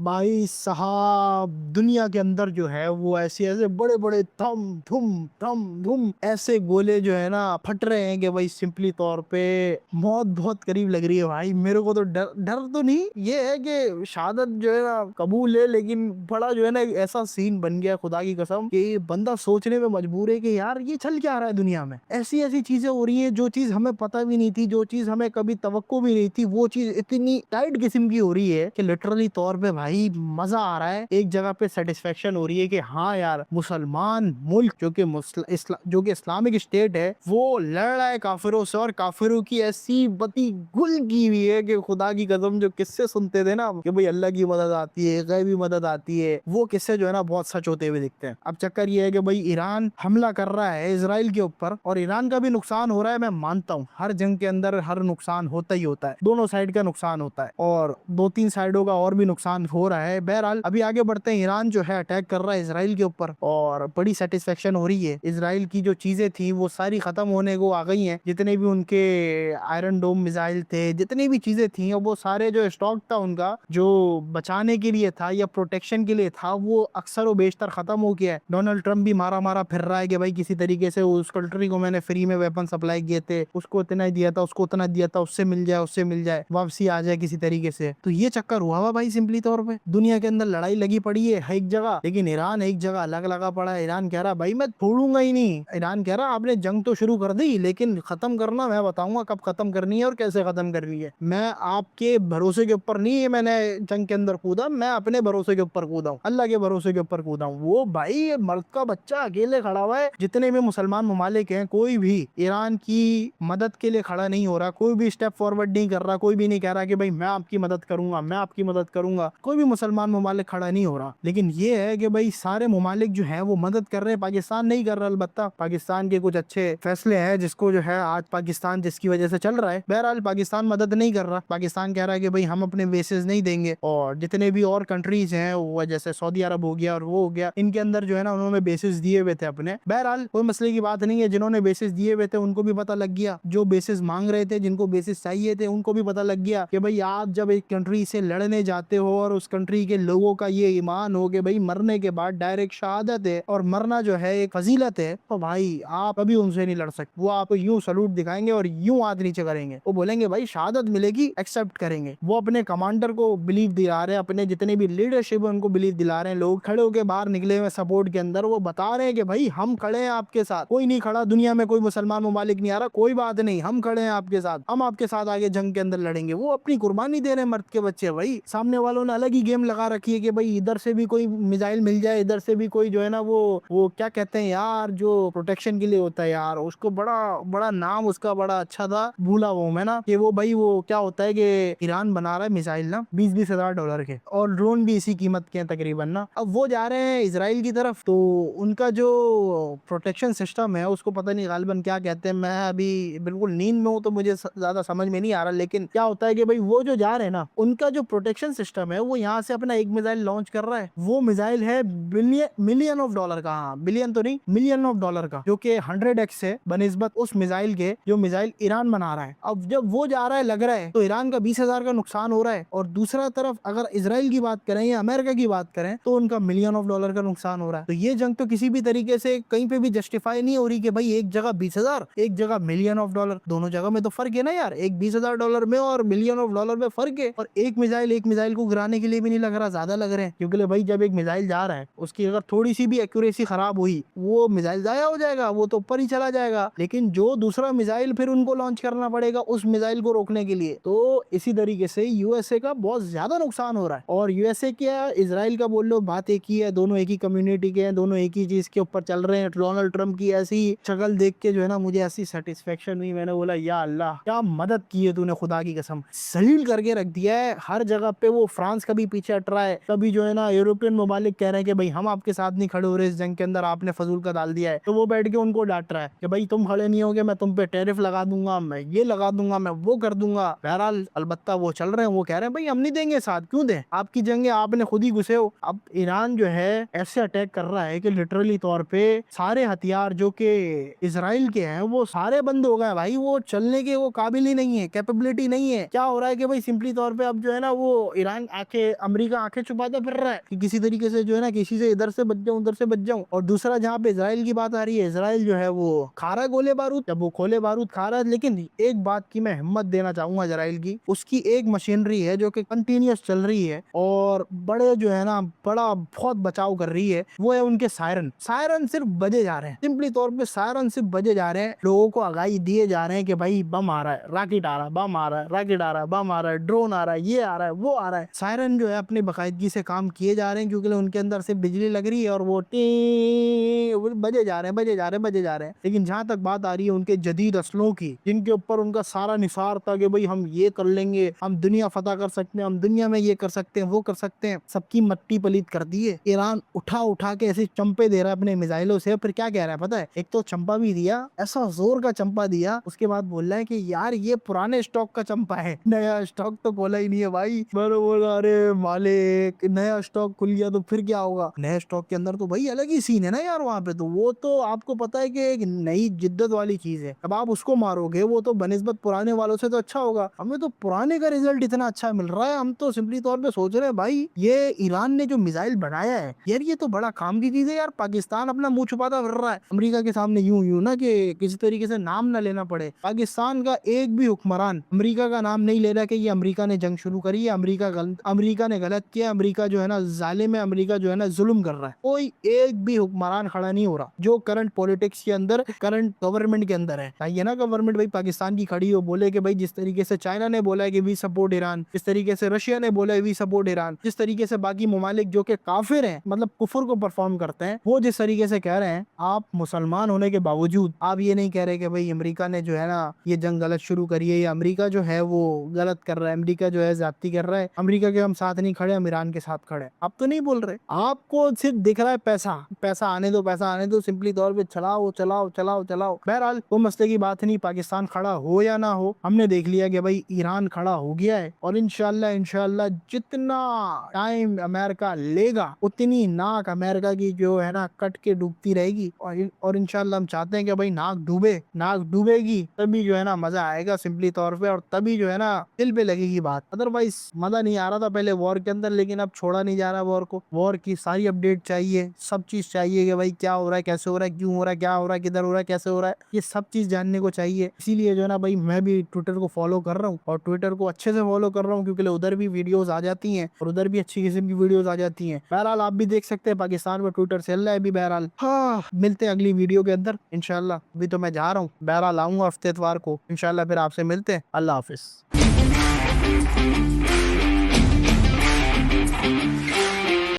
भाई साहब दुनिया के अंदर जो है वो ऐसे ऐसे बड़े बड़े थम धुम ऐसे गोले जो है ना फट रहे हैं कि भाई सिंपली तौर पे मौत बहुत करीब लग रही है भाई। मेरे को तो डर डर तो नहीं, ये है कि शहादत जो है ना कबूल है, लेकिन बड़ा जो है ना एक ऐसा सीन बन गया खुदा की कसम कि बंदा सोचने में मजबूर है कि यार ये चल क्या रहा है दुनिया में। ऐसी ऐसी चीजें हो रही हैं जो चीज हमें पता भी नहीं थी, जो चीज हमें कभी तवक्को भी नहीं थी, वो चीज इतनी टाइट किस्म की हो रही है कि लिटरली तौर पे भाई मजा आ रहा है। एक जगह पे सेटिस्फेक्शन हो रही है कि हाँ यार मुसलमान मुल्क जो कि जो कि इस्लामिक स्टेट है वो लड़ रहा है काफिरों से, और काफिरों की ऐसी बती गुल की हुई है कि खुदा की कसम जो किस्से सुनते थे ना कि भाई अल्लाह की मदद आती है, गैबी मदद आती है, वो किस्से जो है ना बहुत सच होते हुए दिखते हैं। अब चक्कर ये है कि भाई ईरान हमला कर रहा है इसराइल के ऊपर, और ईरान का भी नुकसान हो रहा है। मैं मानता हूँ हर जंग के अंदर हर नुकसान होता ही होता है, दोनों साइड का नुकसान होता है, और दो तीन साइडों का और भी नुकसान हो रहा है। बहरहाल अभी आगे बढ़ते हैं। ईरान जो है अटैक कर रहा है इसराइल के ऊपर, और बड़ी सेटिस्फेक्शन हो रही है। इसराइल की जो चीजें थी वो सारी खत्म होने को आ गई हैं, जितने भी उनके आयरन डोम मिसाइल थे, जितनी भी चीजें थी, वो सारे जो स्टॉक था उनका जो बचाने के लिए था या प्रोटेक्शन के लिए था, वो अक्सर व बेशतर खत्म हो गया है। डोनाल्ड ट्रंप भी मारा मारा फिर रहा है कि भाई किसी तरीके से उस कंट्री को मैंने फ्री में वेपन सप्लाई किए थे, उसको इतना ही दिया था, उसको उतना दिया था, उससे मिल जाए, उससे मिल जाए, वापसी आ जाए किसी तरीके से। तो ये चक्कर हुआ हुआ भाई सिंपली तौर पे दुनिया के अंदर लड़ाई लगी पड़ी है एक जगह, लेकिन ईरान एक जगह अलग लगा पड़ा है। ईरान कह रहा भाई मैं छोड़ूंगा ही नहीं। ईरान कह रहा आपने जंग तो शुरू कर दी, लेकिन खत्म करना मैं बताऊंगा कब खत्म करनी है और कैसे खत्म करनी है। मैं आपके भरोसे के ऊपर नहीं, मैंने जंग के अंदर कूदा, मैं अपने भरोसे के ऊपर कूदा हूँ, अल्लाह के भरोसे के ऊपर कूदा हूँ। वो भाई मर्द का बच्चा अकेले खड़ा हुआ है। जितने भी मुसलमान ममालिक हैं कोई भी ईरान की मदद के लिए खड़ा नहीं हो रहा, कोई भी स्टेप फॉरवर्ड नहीं कर रहा, कोई भी नहीं कह रहा कि भाई मैं आपकी मदद करूंगा, मैं आपकी मदद करूंगा। कोई भी मुसलमान ममालिक खड़ा नहीं हो रहा। लेकिन ये है कि भाई सारे ममालिक जो है वो मदद कर रहे हैं, पाकिस्तान नहीं कर रहा। अलबत्ता पाकिस्तान के कुछ अच्छे फैसले हैं जिसको जो है आज पाकिस्तान जिसकी वजह से चल रहा है। बहरहाल पाकिस्तान मदद नहीं कर रहा। पाकिस्तान कह रहा है कि भाई हम अपने बेसिस नहीं देंगे, और जितने भी और कंट्रीज हैं वो जैसे सऊदी अरब हो गया और वो हो गया, इनके अंदर जो है ना उन्होंने बेसिस दिए हुए थे अपने। बहरहाल कोई मसले की बात नहीं है, जिन्होंने बेसिस दिए हुए थे उनको भी पता लग गया, जो बेसिस मांग रहे थे, जिनको बेसिस चाहिए थे, उनको भी पता लग गया कि भाई आप जब एक कंट्री से लड़ने जाते हो और उस कंट्री के लोगों का ये ईमान हो कि भाई मरने के बाद डायरेक्ट शहादत है और मरना जो है एक फजीलत है, तो भाई आप कभी उनसे नहीं लड़ सकते। वो आपको यूं सलूट दिखाएंगे और यूं हाथ नीचे करेंगे, वो बोलेंगे भाई शहादत मिलेगी, एक्सेप्ट करेंगे। वो अपने कमांडर को बिलीव दिला रहे हैं, अपने जितने भी लीडरशिप है उनको बिलीव दिला रहे हैं। लोग खड़े होकर बाहर निकले हुए सपोर्ट के अंदर, वो बता रहे हैं कि भाई हम खड़े हैं आपके साथ, कोई नहीं खड़ा दुनिया में, कोई मुसलमान ममालिक नहीं आ रहा, कोई बात नहीं, हम खड़े हैं आपके साथ, हम आपके साथ आगे जंग के अंदर लड़ेंगे। वो अपनी कुर्बानी दे रहे हैं मर्द के बच्चे। भाई सामने वालों ने अलग ही गेम लगा रखी है कि भाई इधर से भी कोई मिसाइल मिल जाए, इधर से भी कोई जो है ना वो क्या कहते हैं यार जो प्रोटेक्शन के लिए होता है यार, उसको बड़ा बड़ा नाम उसका बड़ा अच्छा था, भूला वो मैं ना, कि वो भाई वो क्या होता है कि ईरान बना रहा है मिसाइल ना 20-20 हज़ार डॉलर के, और ड्रोन भी इसी कीमत के हैं तकरीबन ना। अब वो जा रहे हैं इसराइल की तरफ, तो उनका जो प्रोटेक्शन सिस्टम है उसको पता नहीं गालिबन क्या कहते हैं, मैं अभी बिल्कुल नींद में हूँ तो मुझे ज्यादा समझ में नहीं आ रहा। लेकिन क्या होता है कि भाई वो जो जा रहे हैं ना, उनका जो प्रोटेक्शन सिस्टम है वो यहाँ से अपना एक मिसाइल लॉन्च कर रहा है। वो मिसाइल है मिलियन ऑफ डॉलर का, हाँ बिलियन तो नहीं, मिलियन ऑफ डॉलर का, जो कि 100x है बनिस्बत उस मिसाइल के जो मिसाइल ईरान बना रहा है। अब जब वो जा रहा है लग रहा है तो ईरान का 20,000 का नुकसान हो रहा है, और दूसरा तरफ अगर इसराइल की बात करें या अमेरिका की बात करें तो उनका मिलियन ऑफ डॉलर का नुकसान हो रहा है। तो ये जंग तो किसी भी तरीके से कहीं पे भी जस्टिफाई नहीं हो रही कि भाई एक जगह 20,000 एक जगह मिलियन ऑफ डॉलर, दोनों जगह में तो फर्क है ना यार, एक 20,000 डॉलर में और मिलियन ऑफ डॉलर में फर्क है। और एक मिसाइल को गिराने के लिए भी नहीं लग रहा, ज्यादा लग रहे हैं, क्योंकि भाई जब एक मिसाइल जा रहा है उसकी अगर थोड़ी सी भी एक्यूरेसी खराब हुई वो मिसाइल जाया हो जाएगा, वो तो ऊपर ही चला जाएगा। लेकिन जो दूसरा मिसाइल फिर उनको लॉन्च करना पड़ेगा उस मिसाइल को रोकने के लिए, तो इसी तरीके से यूएसए का बहुत ज्यादा नुकसान हो रहा है। और यूएसए क्या इसराइल का बोल लो बात एक ही है, दोनों एक ही कम्युनिटी के हैं, दोनों एक ही चीज के ऊपर चल रहे हैं। डोनाल्ड ट्रंप की ऐसी शक्ल देख के जो है ना मुझे ऐसी सेटिस्फेक्शन हुई, मैंने बोला या अल्लाह क्या मदद की है तूने, खुदा की कसम सलील करके रख दिया है हर जगह पे। वो फ्रांस कभी पीछे हट रहा है, कभी जो है ना यूरोपियन ममालिक कह रहे हैं कि भाई हम आपके साथ नहीं खड़े हो रहे इस जंग के अंदर, आपने फजूल का डाल दिया है, तो वो बैठ के उनको डांट रहा है कि भाई तुम खड़े नहीं होगे मैं तुम पे टैरिफ लगा दूंगा, मैं ये लगा दूंगा, मैं वो कर दूंगा। बहरहाल अलबत्ता वो चल रहे हैं, वो कह रहे हैं भाई हम नहीं देंगे साथ, क्यों दें, आपकी जंग है, आपने खुद ही घुसे हो। अब ईरान जो है ऐसे अटैक कर रहा है कि लिटरली तौर पे सारे हथियार जो कि इसराइल के हैं वो सारे बंद हो गए भाई, वो चलने के वो काबिल ही नहीं है, कैपेबिलिटी नहीं है। क्या हो रहा है कि भाई सिंपली तौर पे अब जो है ना वो ईरान आके अमेरिका आंखें छुपाता फिर रहा है कि किसी तरीके से जो है ना किसी से इधर से बच जाऊं उधर से बच जाऊं। और दूसरा जहाँ पे इसराइल की बात आ रही है, इसराइल जो है वो खा रहा है गोले बारूद, जब वो खोले बारूद खा रहा है। लेकिन एक बात की मैं हिम्मत देना चाहूंगा इसराइल की, उसकी एक मशीनरी है जो कि कंटिन्यूस चल रही है और बड़े जो है ना बड़ा बहुत बचाव कर रही है, वो है उनके सायरन। सायरन सिर्फ बजे जा रहे हैं, सिंपली तौर पे सायरन सिर्फ बजे जा रहे हैं, लोगों को आगाही दिए जा रहे हैं कि भाई बम आ रहा है, रॉकेट आ रहा है, बम आ रहा है, रॉकेट आ रहा है, बम आ रहा है, ड्रोन आ रहा है, ये आ रहा है, वो आ रहा है। सायरन जो है अपनी बाकायदगी से काम किए जा रहे हैं क्योंकि उनके अंदर से बिजली लग रही है और वो टी बजे जा रहे हैं, बजे जा रहे हैं, बजे जा रहे हैं। लेकिन जहां तक बात आ रही है उनके जदीद असलों की, जिनके ऊपर उनका सारा निसार था कि भाई हम ये कर लेंगे, हम दुनिया फतह कर सकते हैं, हम दुनिया में ये कर सकते हैं, वो कर सकते हैं, सबकी मट्टी पलीत कर दी है। ईरान उठा उठा के ऐसे चंपे दे रहा है अपने मिसाइलों से। फिर क्या कह रहा है पता है, एक तो चंपा भी दिया, ऐसा जोर का चंपा दिया, उसके बाद बोल रहा है कि यार ये पुराने स्टॉक का चंपा है, नया स्टॉक तो खोला ही नहीं है भाई। मैंने बोला अरे मालिक, नया स्टॉक खुल गया तो फिर क्या होगा? नया स्टॉक के अंदर तो भाई अलग ही सीन है ना यार, वहां पे तो वो तो आपको पता है कि एक नई जिद्दत वाली चीज है। अब आप उसको मारोगे वो तो बनिस्बत पुराने वालों से तो अच्छा होगा। हमें तो पुराने का रिजल्ट इतना अच्छा मिल रहा है, हम तो सिंपली तौर पे सोच रहे हैं भाई ये ईरान ने जो मिसाइल बनाया है यार ये तो बड़ा काम की चीज है यार। पाकिस्तान अपना मुंह छुपाता फिर रहा है अमेरिका के सामने, यूं यूं ना कि किसी तरीके से नाम ना लेना पड़े। पाकिस्तान का एक भी हुक्मरान अमेरिका का नाम नहीं ले रहा कि ये अमेरिका ने जंग शुरू करी है, अमेरिका ने गलत किया, अमेरिका जो है ना जालिम है, अमेरिका जो है ना जुल्म कर रहा है। कोई एक भी हुक्मरान खड़ा नहीं हो रहा जो करंट पॉलिटिक्स के अंदर, करंट गवर्नमेंट के अंदर है। चाहिए ना गवर्नमेंट भाई पाकिस्तान की खड़ी हो, बोले कि भाई जिस तरीके से चाइना ने बोला है कि वी सपोर्ट ईरान, जिस तरीके से रशिया ने बोला है वी सपोर्ट ईरान, जिस तरीके से बाकी ममालिक जो कि काफिर हैं, मतलब कुफर को परफॉर्म करते हैं, वो जिस तरीके से कह रहे हैं, आप मुसलमान होने के बावजूद आप ये नहीं कह रहे कि भाई अमेरिका ने जो है ना ये जंग गलत शुरू करी है या अमेरिका जो है वो गलत कर रहा है, अमेरिका जो है ज्यादती कर रहा है, अमेरिका के हम साथ नहीं खड़े, हम ईरान के साथ खड़े। आप तो नहीं बोल रहे, आपको सिर्फ दिख रहा है पैसा, पैसा आने दो, पैसा आने दो, सिंपली तौर पे चलाओ चलाओ चलाओ चलाओ। बहरहाल वो मसले की बात नहीं, पाकिस्तान खड़ा हो या ना हो, हमने देख लिया कि भाई ईरान खड़ा हो गया है। और इंशाल्लाह इंशाल्लाह जितना टाइम अमेरिका लेगा उतनी नाक अमेरिका की जो है ना कट के डूबती रहेगी। और इंशाल्लाह हम चाहते हैं कि भाई नाक डूबे, नाक डूबेगी तभी जो है ना मजा आएगा सिंपली तौर पे, और तभी जो है ना दिल पे लगेगी बात। अदरवाइज मजा नहीं आ रहा था पहले वॉर के अंदर, लेकिन अब छोड़ा नहीं जा रहा वॉर को। वॉर की सारी अपडेट चाहिए, सब चीज चाहिए कि भाई क्या हो रहा है, कैसे हो रहा है, क्यों हो रहा है, क्या हो रहा है, किधर हो रहा है, कैसे हो रहा है, ये सब चीज जानने को चाहिए। इसीलिए जो है ना भाई मैं भी ट्विटर को फॉलो कर रहा हूँ, और ट्विटर को अच्छे से फॉलो कर रहा हूँ क्योंकि उधर भी वीडियोस आ जाती हैं और उधर भी अच्छी किस्म की वीडियोस आ जाती हैं। बहरहाल आप भी देख सकते हैं पाकिस्तान में ट्विटर चल रहा है अभी। बहरहाल हाँ, मिलते हैं अगली वीडियो के अंदर इंशाल्लाह। अभी तो मैं जा रहा हूँ, बहरहाल आऊंगा हफ्ते इतवार को इंशाल्लाह, फिर आपसे मिलते हैं। अल्लाह हाफिज।